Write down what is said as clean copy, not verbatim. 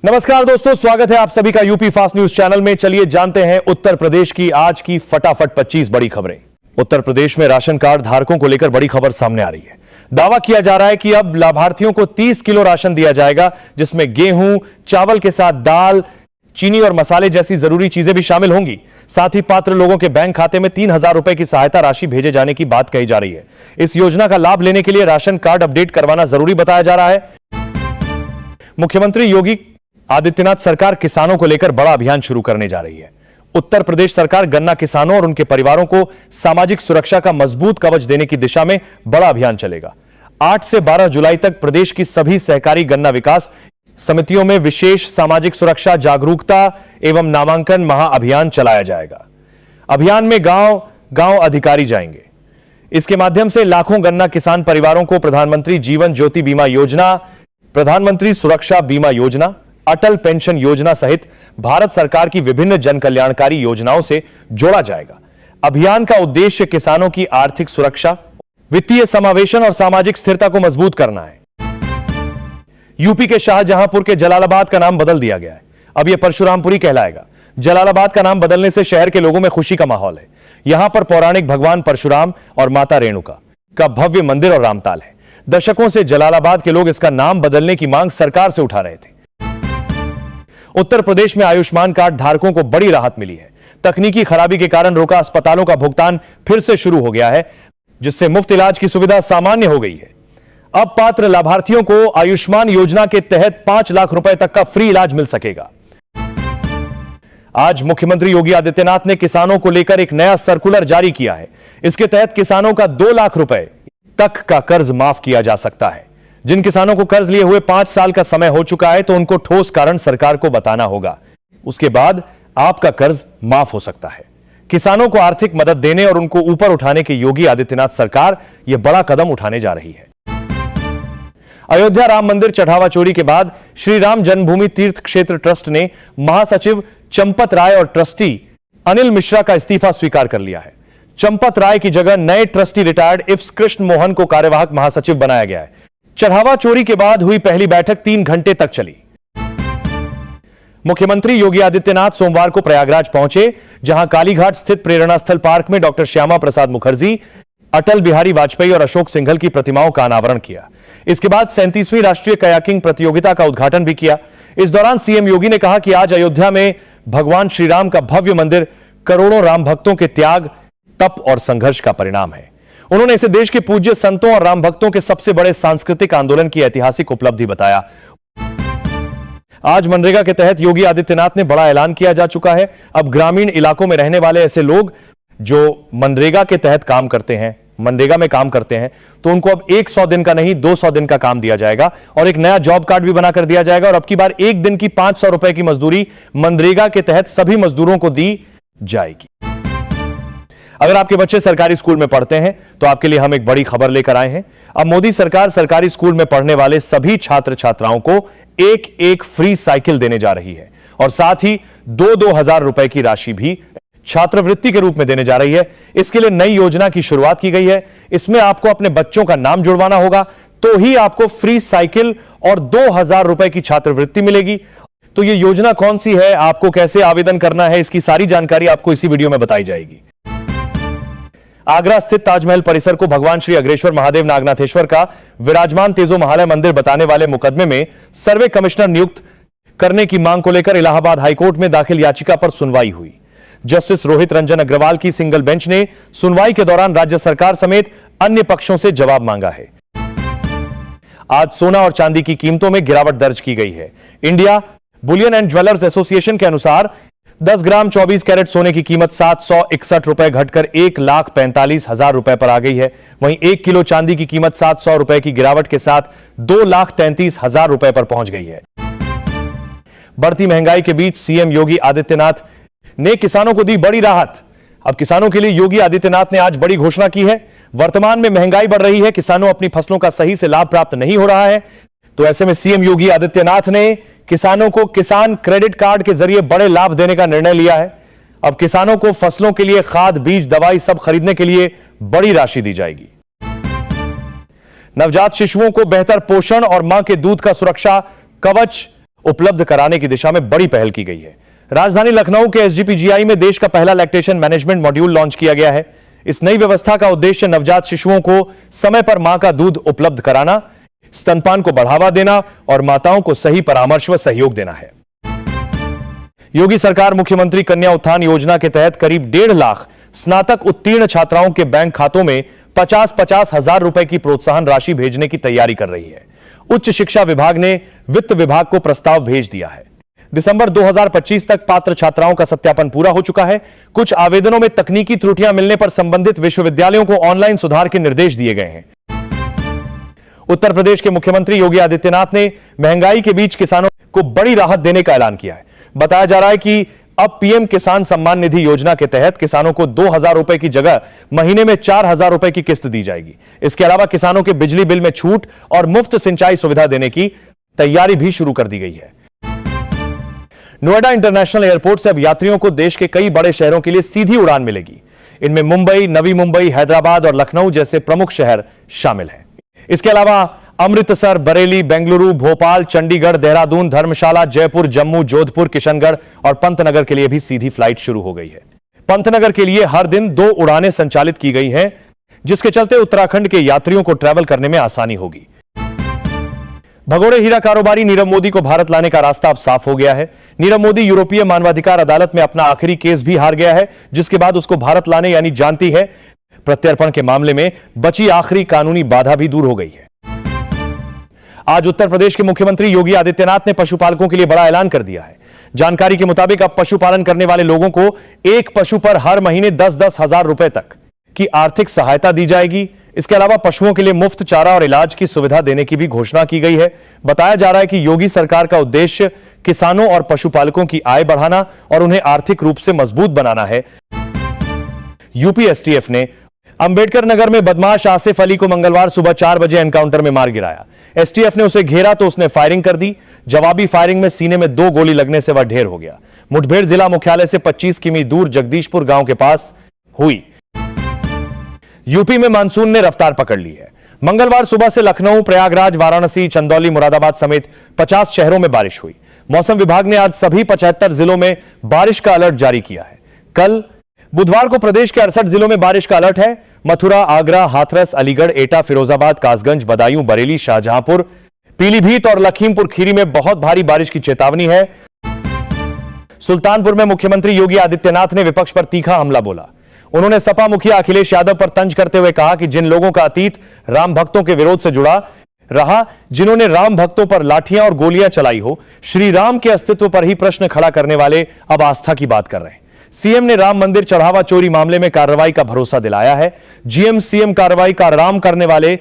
नमस्कार दोस्तों, स्वागत है आप सभी का यूपी फास्ट न्यूज चैनल में। चलिए जानते हैं उत्तर प्रदेश की आज की फटाफट 25 बड़ी खबरें। उत्तर प्रदेश में राशन कार्ड धारकों को लेकर बड़ी खबर सामने आ रही है। दावा किया जा रहा है कि अब लाभार्थियों को 30 किलो राशन दिया जाएगा, जिसमें गेहूं, चावल के साथ दाल, चीनी और मसाले जैसी जरूरी चीजें भी शामिल होंगी। साथ ही पात्र लोगों के बैंक खाते में 3,000 रुपए की सहायता राशि भेजे जाने की बात कही जा रही है। इस योजना का लाभ लेने के लिए राशन कार्ड अपडेट करवाना जरूरी बताया जा रहा है। मुख्यमंत्री योगी आदित्यनाथ सरकार किसानों को लेकर बड़ा अभियान शुरू करने जा रही है। उत्तर प्रदेश सरकार गन्ना किसानों और उनके परिवारों को सामाजिक सुरक्षा का मजबूत कवच देने की दिशा में बड़ा अभियान चलेगा। 8 से 12 जुलाई तक प्रदेश की सभी सहकारी गन्ना विकास समितियों में विशेष सामाजिक सुरक्षा जागरूकता एवं नामांकन महाअभियान चलाया जाएगा। अभियान में गांव गांव अधिकारी जाएंगे। इसके माध्यम से लाखों गन्ना किसान परिवारों को प्रधानमंत्री जीवन ज्योति बीमा योजना, प्रधानमंत्री सुरक्षा बीमा योजना, अटल पेंशन योजना सहित भारत सरकार की विभिन्न जन कल्याणकारी योजनाओं से जोड़ा जाएगा। अभियान का उद्देश्य किसानों की आर्थिक सुरक्षा, वित्तीय समावेशन और सामाजिक स्थिरता को मजबूत करना है। यूपी के शाहजहांपुर के जलालाबाद का नाम बदल दिया गया है। अब यह परशुरामपुरी कहलाएगा। जलालाबाद का नाम बदलने से शहर के लोगों में खुशी का माहौल है। यहां पर पौराणिक भगवान परशुराम और माता रेणुका का भव्य मंदिर और रामताल है। दशकों से जलालाबाद के लोग इसका नाम बदलने की मांग सरकार से उठा रहे थे। उत्तर प्रदेश में आयुष्मान कार्ड धारकों को बड़ी राहत मिली है। तकनीकी खराबी के कारण रुका अस्पतालों का भुगतान फिर से शुरू हो गया है, जिससे मुफ्त इलाज की सुविधा सामान्य हो गई है। अब पात्र लाभार्थियों को आयुष्मान योजना के तहत 5 लाख रुपए तक का फ्री इलाज मिल सकेगा। आज मुख्यमंत्री योगी आदित्यनाथ ने किसानों को लेकर एक नया सर्कुलर जारी किया है। इसके तहत किसानों का 2 लाख रुपए तक का कर्ज माफ किया जा सकता है। जिन किसानों को कर्ज लिए हुए 5 साल का समय हो चुका है, तो उनको ठोस कारण सरकार को बताना होगा। उसके बाद आपका कर्ज माफ हो सकता है। किसानों को आर्थिक मदद देने और उनको ऊपर उठाने के योगी आदित्यनाथ सरकार यह बड़ा कदम उठाने जा रही है। अयोध्या राम मंदिर चढ़ावा चोरी के बाद श्री राम जन्मभूमि तीर्थ क्षेत्र ट्रस्ट ने महासचिव चंपत राय और ट्रस्टी अनिल मिश्रा का इस्तीफा स्वीकार कर लिया है। चंपत राय की जगह नए trustee retired ifs Krishna Mohan को कार्यवाहक महासचिव बनाया गया है। चढ़ावा चोरी के बाद हुई पहली बैठक 3 घंटे तक चली। मुख्यमंत्री योगी आदित्यनाथ सोमवार को प्रयागराज पहुंचे, जहां कालीघाट स्थित प्रेरणा स्थल पार्क में डॉक्टर श्यामा प्रसाद मुखर्जी, अटल बिहारी वाजपेयी और अशोक सिंघल की प्रतिमाओं का अनावरण किया। इसके बाद 37वीं राष्ट्रीय कयाकिंग प्रतियोगिता का उद्घाटन भी किया। इस दौरान सीएम योगी ने कहा कि आज अयोध्या में भगवान श्री राम का भव्य मंदिर करोड़ों राम भक्तों के त्याग, तप और संघर्ष का परिणाम है। उन्होंने इसे देश के पूज्य संतों और राम भक्तों के सबसे बड़े सांस्कृतिक आंदोलन की ऐतिहासिक उपलब्धि बताया। आज मनरेगा के तहत योगी आदित्यनाथ ने बड़ा ऐलान किया जा चुका है। अब ग्रामीण इलाकों में रहने वाले ऐसे लोग जो मनरेगा के तहत काम करते हैं, मनरेगा में काम करते हैं, तो उनको अब 100 दिन का नहीं 200 दिन का काम दिया जाएगा और एक नया जॉब कार्ड भी बनाकर दिया जाएगा। और अब की बार 1 दिन की 500 रुपए की मजदूरी मनरेगा के तहत सभी मजदूरों को दी जाएगी। अगर आपके बच्चे सरकारी स्कूल में पढ़ते हैं तो आपके लिए हम एक बड़ी खबर लेकर आए हैं। अब मोदी सरकार सरकारी स्कूल में पढ़ने वाले सभी छात्र छात्राओं को एक फ्री साइकिल देने जा रही है और साथ ही 2-2 हजार रुपए की राशि भी छात्रवृत्ति के रूप में देने जा रही है। इसके लिए नई योजना की शुरुआत की गई है। इसमें आपको अपने बच्चों का नाम जुड़वाना होगा, तो ही आपको फ्री साइकिल और 2,000 रुपए की छात्रवृत्ति मिलेगी। तो यह योजना कौन सी है, आपको कैसे आवेदन करना है, इसकी सारी जानकारी आपको इसी वीडियो में बताई जाएगी। आगरा स्थित ताजमहल परिसर को भगवान श्री अग्रेश्वर महादेव नागनाथेश्वर का विराजमान तेजो महालय मंदिर बताने वाले मुकदमे में सर्वे कमिश्नर नियुक्त करने की मांग को लेकर इलाहाबाद हाईकोर्ट में दाखिल याचिका पर सुनवाई हुई। जस्टिस रोहित रंजन अग्रवाल की सिंगल बेंच ने सुनवाई के दौरान राज्य सरकार समेत अन्य पक्षों से जवाब मांगा है। आज सोना और चांदी की कीमतों में गिरावट दर्ज की गई है। India Boolean and jewellers association के अनुसार 10 ग्राम 24 कैरेट सोने की कीमत 761 रुपए घटकर 1,45,000 रुपए पर आ गई है। वहीं 1 किलो चांदी की कीमत 700 रुपए की गिरावट के साथ 2,33,000 रुपए पर पहुंच गई है। बढ़ती महंगाई के बीच सीएम योगी आदित्यनाथ ने किसानों को दी बड़ी राहत। अब किसानों के लिए योगी आदित्यनाथ ने आज बड़ी घोषणा की है। वर्तमान में महंगाई बढ़ रही है, किसानों अपनी फसलों का सही से लाभ प्राप्त नहीं हो रहा है, तो ऐसे में सीएम योगी आदित्यनाथ ने किसानों को किसान क्रेडिट कार्ड के जरिए बड़े लाभ देने का निर्णय लिया है। अब किसानों को फसलों के लिए खाद, बीज, दवाई सब खरीदने के लिए बड़ी राशि दी जाएगी। नवजात शिशुओं को बेहतर पोषण और मां के दूध का सुरक्षा कवच उपलब्ध कराने की दिशा में बड़ी पहल की गई है। राजधानी लखनऊ के एसजीपीजीआई में देश का पहला लैक्टेशन मैनेजमेंट मॉड्यूल लॉन्च किया गया है। इस नई व्यवस्था का उद्देश्य नवजात शिशुओं को समय पर मां का दूध उपलब्ध कराना, स्तनपान को बढ़ावा देना और माताओं को सही परामर्श व सहयोग देना है। योगी सरकार मुख्यमंत्री कन्या उत्थान योजना के तहत करीब 1.5 लाख स्नातक उत्तीर्ण छात्राओं के बैंक खातों में 50-50 हजार रुपए की प्रोत्साहन राशि भेजने की तैयारी कर रही है। उच्च शिक्षा विभाग ने वित्त विभाग को प्रस्ताव भेज दिया है। दिसंबर 2025 तक पात्र छात्राओं का सत्यापन पूरा हो चुका है। कुछ आवेदनों में तकनीकी त्रुटियां मिलने पर संबंधित विश्वविद्यालयों को ऑनलाइन सुधार के निर्देश दिए गए हैं। उत्तर प्रदेश के मुख्यमंत्री योगी आदित्यनाथ ने महंगाई के बीच किसानों को बड़ी राहत देने का ऐलान किया है। बताया जा रहा है कि अब पीएम किसान सम्मान निधि योजना के तहत किसानों को 2,000 रुपए की जगह महीने में 4,000 रुपए की किस्त दी जाएगी। इसके अलावा किसानों के बिजली बिल में छूट और मुफ्त सिंचाई सुविधा देने की तैयारी भी शुरू कर दी गई है। नोएडा इंटरनेशनल एयरपोर्ट से अब यात्रियों को देश के कई बड़े शहरों के लिए सीधी उड़ान मिलेगी। इनमें मुंबई, नवी मुंबई, हैदराबाद और लखनऊ जैसे प्रमुख शहर शामिल हैं। इसके अलावा अमृतसर, बरेली, बेंगलुरु, भोपाल, चंडीगढ़, देहरादून, धर्मशाला, जयपुर, जम्मू, जोधपुर, किशनगढ़ और पंतनगर के लिए भी सीधी फ्लाइट शुरू हो गई है। पंतनगर के लिए हर दिन 2 उड़ानें संचालित की गई हैं, जिसके चलते उत्तराखंड के यात्रियों को ट्रैवल करने में आसानी होगी। भगोड़े हीरा कारोबारी नीरव मोदी को भारत लाने का रास्ता अब साफ हो गया है। नीरव मोदी यूरोपीय मानवाधिकार अदालत में अपना आखिरी केस भी हार गया है, जिसके बाद उसको भारत लाने यानी जानती है प्रत्यर्पण के मामले में बची आखिरी कानूनी बाधा भी दूर हो गई है। आज उत्तर प्रदेश के मुख्यमंत्री योगी आदित्यनाथ ने पशुपालकों के लिए बड़ा ऐलान कर दिया है। जानकारी के मुताबिक अब पशुपालन करने वाले लोगों को एक पशु पर हर महीने 10-10 हजार रुपए तक की आर्थिक सहायता दी जाएगी। इसके अलावा पशुओं के लिए मुफ्त चारा और इलाज की सुविधा देने की भी घोषणा की गई है। बताया जा रहा है कि योगी सरकार का उद्देश्य किसानों और पशुपालकों की आय बढ़ाना और उन्हें आर्थिक रूप से मजबूत बनाना है। यूपी एसटीएफ ने अंबेडकर नगर में बदमाश आसिफ अली को मंगलवार सुबह 4 बजे एनकाउंटर में मार गिराया। एसटीएफ ने उसे घेरा तो उसने फायरिंग कर दी। जवाबी फायरिंग में सीने में 2 गोली लगने से वह ढेर हो गया। मुठभेड़ जिला मुख्यालय से 25 किमी दूर जगदीशपुर गांव के पास हुई। यूपी में मानसून ने रफ्तार पकड़ ली है। मंगलवार सुबह से लखनऊ, प्रयागराज, वाराणसी, चंदौली, मुरादाबाद समेत 50 शहरों में बारिश हुई। मौसम विभाग ने आज सभी 75 जिलों में बारिश का अलर्ट जारी किया है। कल बुधवार को प्रदेश के 68 जिलों में बारिश का अलर्ट है। मथुरा, आगरा, हाथरस, अलीगढ़, एटा, फिरोजाबाद, कासगंज, बदायूं, बरेली, शाहजहांपुर, पीलीभीत और लखीमपुर खीरी में बहुत भारी बारिश की चेतावनी है। सुल्तानपुर में मुख्यमंत्री योगी आदित्यनाथ ने विपक्ष पर तीखा हमला बोला। उन्होंने सपा मुखिया अखिलेश यादव पर तंज करते हुए कहा कि जिन लोगों का अतीत राम भक्तों के विरोध से जुड़ा रहा, जिन्होंने राम भक्तों पर लाठियां और गोलियां चलाई हो, श्री राम के अस्तित्व पर ही प्रश्न खड़ा करने वाले अब आस्था की बात कर रहे हैं। सीएम ने राम मंदिर चढ़ावा चोरी मामले में कार्रवाई का भरोसा दिलाया है। जीएम सीएम कार्रवाई का राम करने वाले